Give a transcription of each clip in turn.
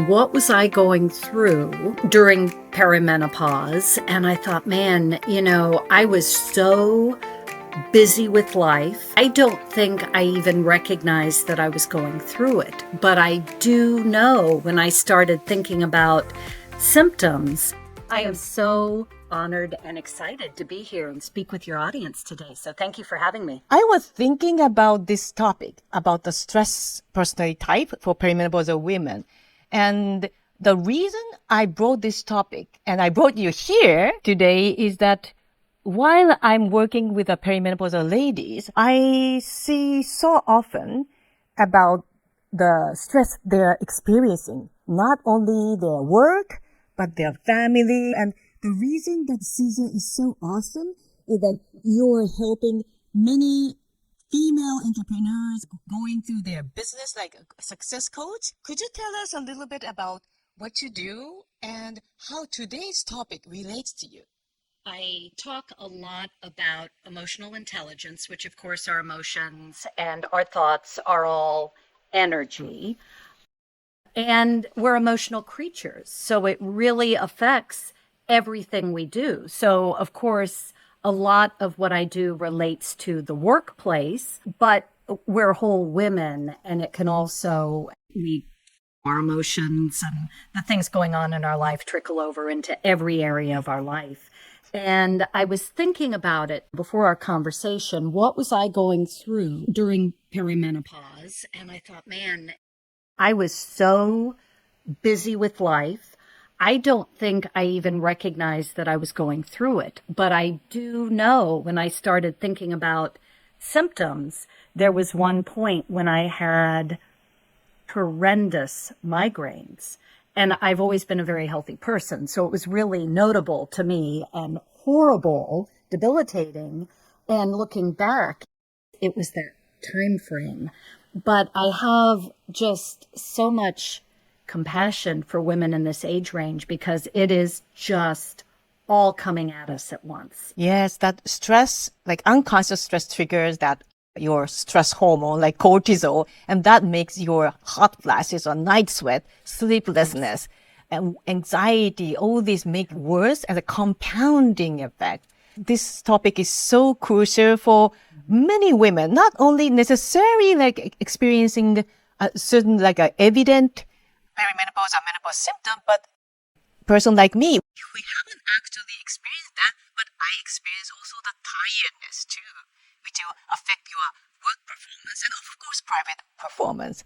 what was I going through during perimenopause? And I thought, man, I was so busy with life. I don't think I even recognized that I was going through it. But I do know when I started thinking about symptoms, I am so honored and excited to be here and speak with your audience today. So thank you for having me. I was thinking about this topic, about the stress personality type for perimenopausal women. And the reason I brought this topic and I brought you here today is that while I'm working with the perimenopausal ladies, I see so often about the stress they're experiencing, not only their work, but their family. And the reason that CJ is so awesome is that you're helping many female entrepreneurs going through their business like a success coach. Could you tell us a little bit about what you do and how today's topic relates to you? I talk a lot about emotional intelligence, which of course our emotions and our thoughts are all energy. And we're emotional creatures, so it really affects everything we do. So, of course, a lot of what I do relates to the workplace, but we're whole women, and it can also, our emotions and the things going on in our life trickle over into every area of our life. And I was thinking about it before our conversation. What was I going through during perimenopause? And I thought, man, I was so busy with life. I don't think I even recognized that I was going through it. But I do know when I started thinking about symptoms, there was one point when I had horrendous migraines. And I've always been a very healthy person. So it was really notable to me and horrible, debilitating. And looking back, it was that time frame. But I have just so much compassion for women in this age range because it is just all coming at us at once. Yes, that stress, like unconscious stress triggers that your stress hormone like cortisol, and that makes your hot flashes or night sweat, sleeplessness, and anxiety, all these make worse as a compounding effect. This topic is so crucial for many women, not only necessarily like experiencing a certain like a evident perimenopause or menopause symptom, but person like me, we haven't actually experienced that, but I experience also the tiredness too, which will affect your work performance and of course private performance.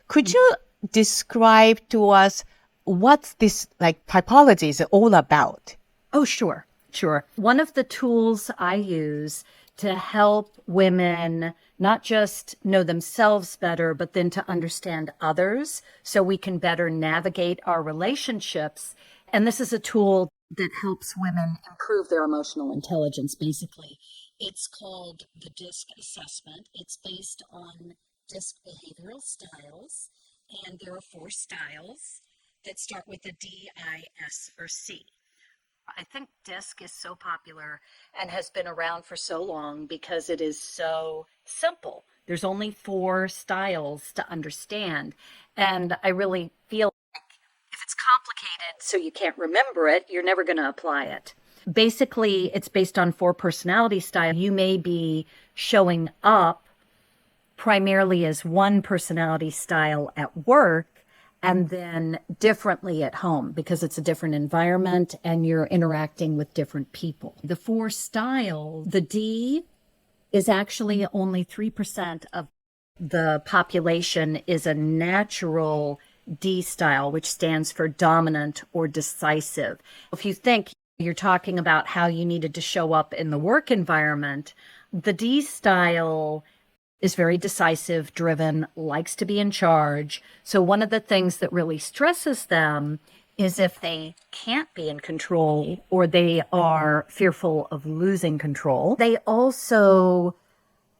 Could you describe to us what this like typology is all about? Oh, sure. Sure. One of the tools I use to help women not just know themselves better, but then to understand others so we can better navigate our relationships. And this is a tool that helps women improve their emotional intelligence, basically. It's called the DISC assessment. It's based on DISC behavioral styles, and there are 4 styles that start with a D, I, S, or C. I think DISC is so popular and has been around for so long because it is so simple. There's only 4 styles to understand. And I really feel like if it's complicated so you can't remember it, you're never going to apply it. Basically, it's based on 4 personality styles. You may be showing up primarily as one personality style at work, and then differently at home because it's a different environment and you're interacting with different people. The 4 styles, the D is actually only 3% of the population is a natural D style, which stands for dominant or decisive. If you think you're talking about how you needed to show up in the work environment, the D style is very decisive, driven, likes to be in charge. So one of the things that really stresses them is if they can't be in control or they are fearful of losing control. They also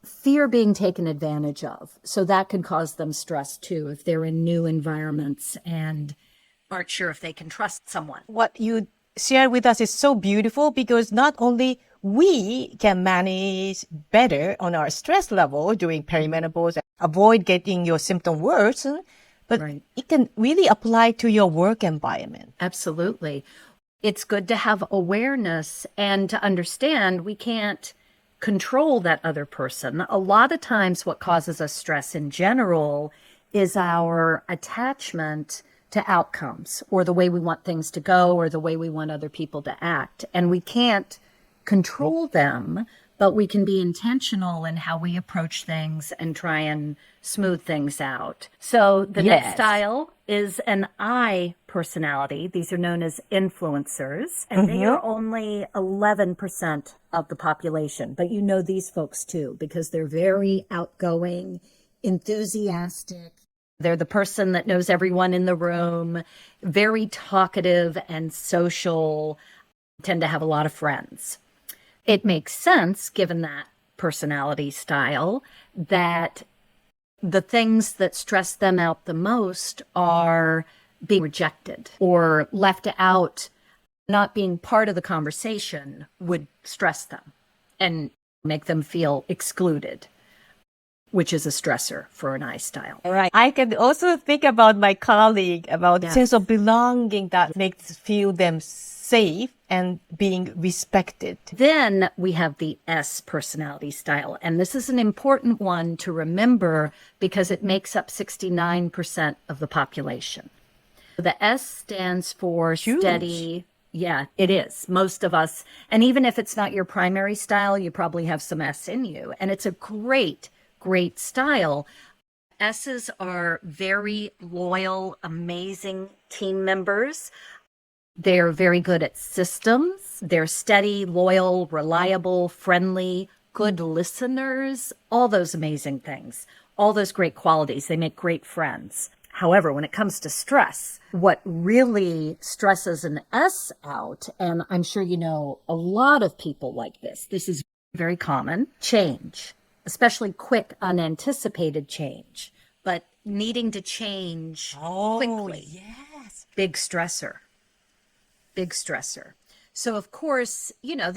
fear being taken advantage of. So that can cause them stress too if they're in new environments and aren't sure if they can trust someone. What you share with us is so beautiful because not only we can manage better on our stress level during perimenopause, avoid getting your symptom worse, but Right. it can really apply to your work environment. Absolutely. It's good to have awareness and to understand we can't control that other person. A lot of times, what causes us stress in general is our attachment to outcomes or the way we want things to go or the way we want other people to act. And we can't control them, but we can be intentional in how we approach things and try and smooth things out. So the next Yes. style is an I personality. These are known as influencers, and they are only 11% of the population. But you know these folks too, because they're very outgoing, enthusiastic. They're the person that knows everyone in the room, very talkative and social, tend to have a lot of friends. It makes sense, given that personality style, that the things that stress them out the most are being rejected or left out. Not being part of the conversation would stress them and make them feel excluded, which is a stressor for an I style. Right. I can also think about my colleague, about Yes. sense of belonging that makes feel them safe and being respected. Then we have the S personality style. And this is an important one to remember because it makes up 69% of the population. The S stands for steady. Yeah, it is. Most of us, and even if it's not your primary style, you probably have some S in you. And it's a great, great style. S's are very loyal, amazing team members. They're very good at systems. They're steady, loyal, reliable, friendly, good listeners, all those amazing things, all those great qualities. They make great friends. However, when it comes to stress, what really stresses an S out, and I'm sure you know a lot of people like this is very common, change, especially quick, unanticipated change, but needing to change quickly. Yes. Big stressor. Big stressor. So of course, you know,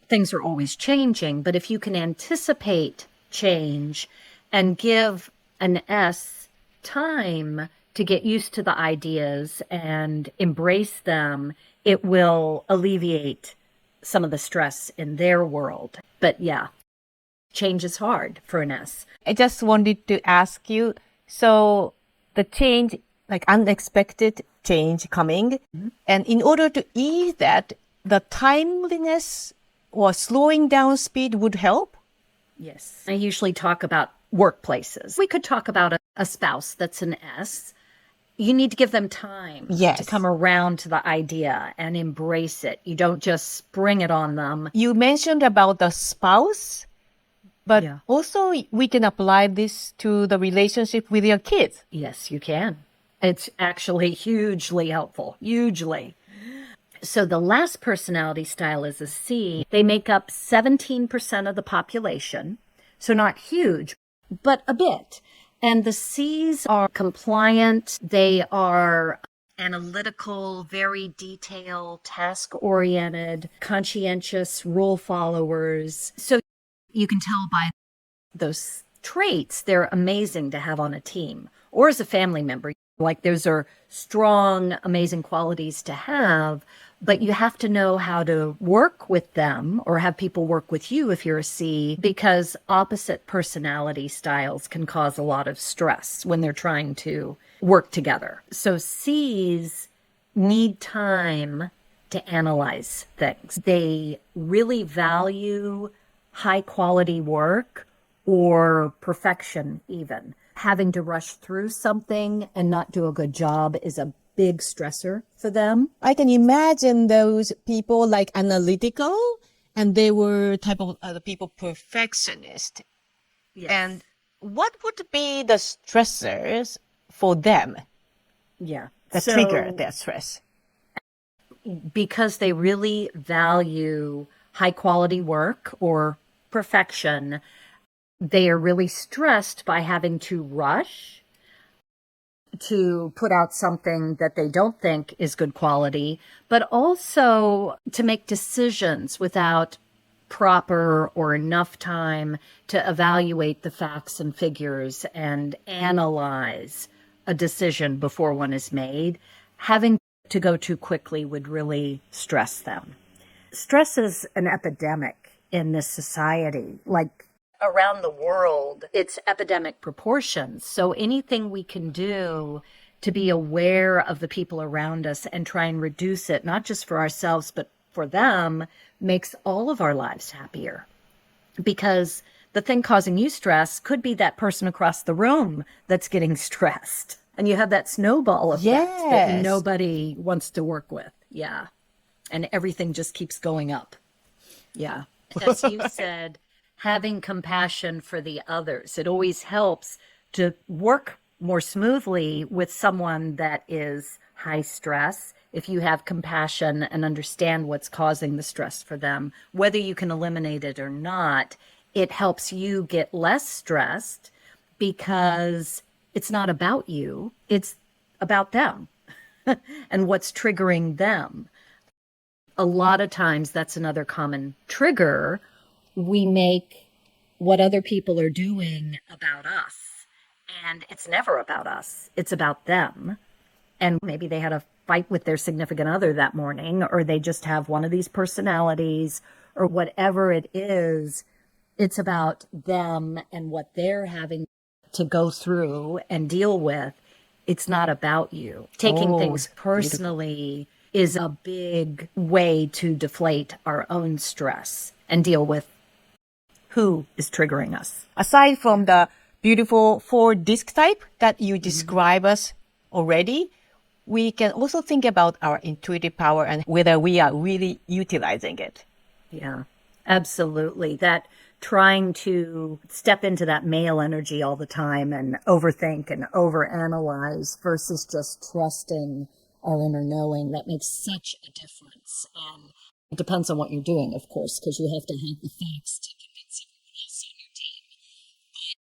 things are always changing, but if you can anticipate change and give an S time to get used to the ideas and embrace them, it will alleviate some of the stress in their world. But yeah, change is hard for an S. I just wanted to ask you, so the change, like unexpected change coming, and in order to ease that, the timeliness or slowing down speed would help? Yes. I usually talk about workplaces. We could talk about a spouse that's an S. You need to give them time to come around to the idea and embrace it. You don't just spring it on them. You mentioned about the spouse, but also we can apply this to the relationship with your kids. Yes, you can. It's actually hugely helpful, hugely. So the last personality style is a C. They make up 17% of the population. So not huge, but a bit. And the C's are compliant. They are analytical, very detailed, task-oriented, conscientious, rule followers. So you can tell by those traits, they're amazing to have on a team or as a family member. Like those are strong, amazing qualities to have, but you have to know how to work with them or have people work with you if you're a C, because opposite personality styles can cause a lot of stress when they're trying to work together. So C's need time to analyze things. They really value high quality work or perfection even. Having to rush through something and not do a good job is a big stressor for them. I can imagine those people like analytical, and they were type of people perfectionist. Yes. And what would be the stressors for them Yeah. that trigger their stress? Because they really value high quality work or perfection, they are really stressed by having to rush to put out something that they don't think is good quality, but also to make decisions without proper or enough time to evaluate the facts and figures and analyze a decision before one is made, having to go too quickly would really stress them. Stress is an epidemic in this society. Like around the world, it's epidemic proportions. So anything we can do to be aware of the people around us and try and reduce it, not just for ourselves, but for them, makes all of our lives happier. Because the thing causing you stress could be that person across the room that's getting stressed. And you have that snowball effect that Yes. nobody wants to work with. Yeah. And everything just keeps going up. Yeah. As you said, having compassion for the others, it always helps to work more smoothly with someone that is high stress. If you have compassion and understand what's causing the stress for them, whether you can eliminate it or not, it helps you get less stressed because it's not about you, it's about them and what's triggering them. A lot of times that's another common trigger. We make what other people are doing about us, and it's never about us. It's about them. And maybe they had a fight with their significant other that morning, or they just have one of these personalities, or whatever it is. It's about them and what they're having to go through and deal with. It's not about you. Taking things personally is a big way to deflate our own stress and deal with who is triggering us. Aside from the beautiful 4-disc type that you describe us already, we can also think about our intuitive power and whether we are really utilizing it. Yeah, absolutely. That trying to step into that male energy all the time and overthink and overanalyze versus just trusting our inner knowing, that makes such a difference. And it depends on what you're doing, of course, because you have to have the facts to convince everyone else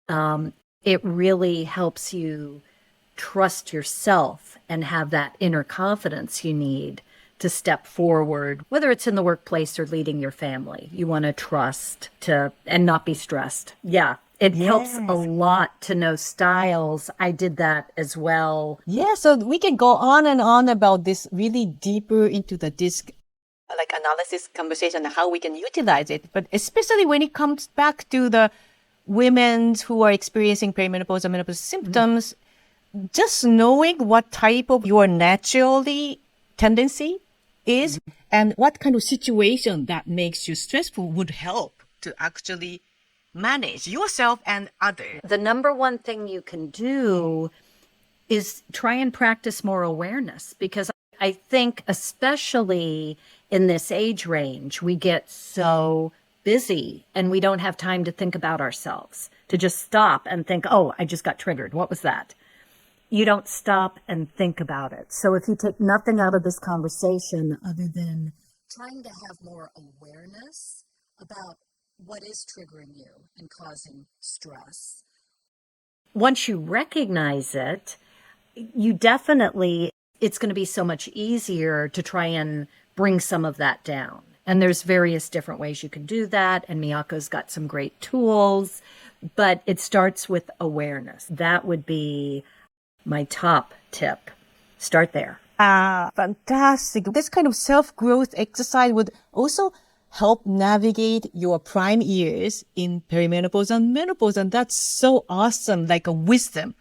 on your team. It really helps you trust yourself and have that inner confidence you need to step forward, whether it's in the workplace or leading your family. You want to trust and not be stressed. Yeah. It helps a lot to know styles. I did that as well. Yeah, so we can go on and on about this really deeper into the disc like analysis conversation and how we can utilize it. But especially when it comes back to the women who are experiencing perimenopause or menopause symptoms, just knowing what type of your naturally tendency is and what kind of situation that makes you stressful would help to actually manage yourself and others. The number one thing you can do is try and practice more awareness, because I think especially in this age range, we get so busy and we don't have time to think about ourselves, to just stop and think, oh, I just got triggered. What was that? You don't stop and think about it. So if you take nothing out of this conversation other than trying to have more awareness about what is triggering you and causing stress, once you recognize it, you definitely, it's going to be so much easier to try and bring some of that down. And there's various different ways you can do that. And Miyako's got some great tools, but it starts with awareness. That would be my top tip. Start there. Fantastic. This kind of self-growth exercise would also help navigate your prime years in perimenopause and menopause. And that's so awesome, like a wisdom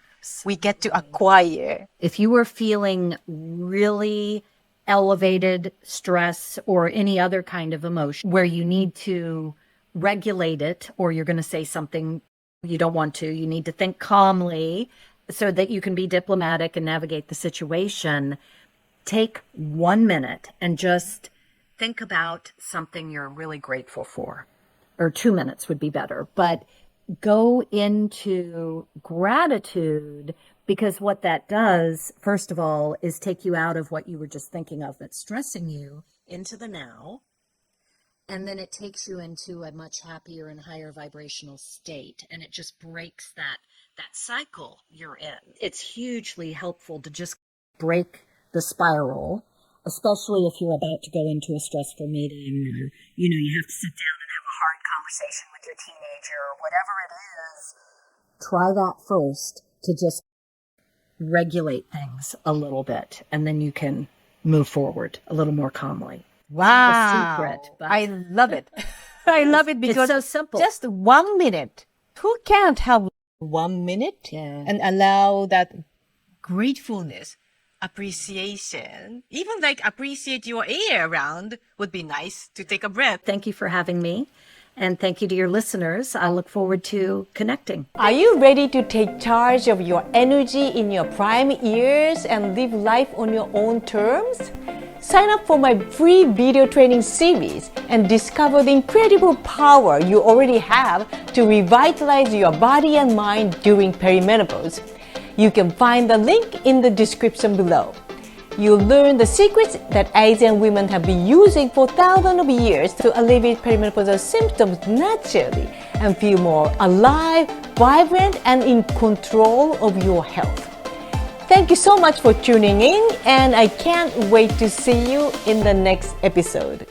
we get to acquire. If you were feeling really elevated stress or any other kind of emotion where you need to regulate it, or you're going to say something you don't want to, you need to think calmly so that you can be diplomatic and navigate the situation. Take 1 minute and just think about something you're really grateful for. Or 2 minutes would be better. But go into gratitude, because what that does, first of all, is take you out of what you were just thinking of that's stressing you into the now. And then it takes you into a much happier and higher vibrational state. And it just breaks that cycle you're in. It's hugely helpful to just break the spiral, especially if you're about to go into a stressful meeting, or, you have to sit down and have a hard conversation with your teenager or whatever it is. Try that first, to just regulate things a little bit, and then you can move forward a little more calmly. Wow. secret, but- I love it. I love it because so simple. just 1 minute. Who can't have 1 minute Yeah. and allow that gratefulness, appreciation, even like appreciate your air around would be nice to take a breath. Thank you for having me. And thank you to your listeners. I look forward to connecting. Are you ready to take charge of your energy in your prime years and live life on your own terms? Sign up for my free video training series and discover the incredible power you already have to revitalize your body and mind during perimenopause. You can find the link in the description below. You'll learn the secrets that Asian women have been using for thousands of years to alleviate perimenopausal symptoms naturally and feel more alive, vibrant, and in control of your health. Thank you so much for tuning in, and I can't wait to see you in the next episode.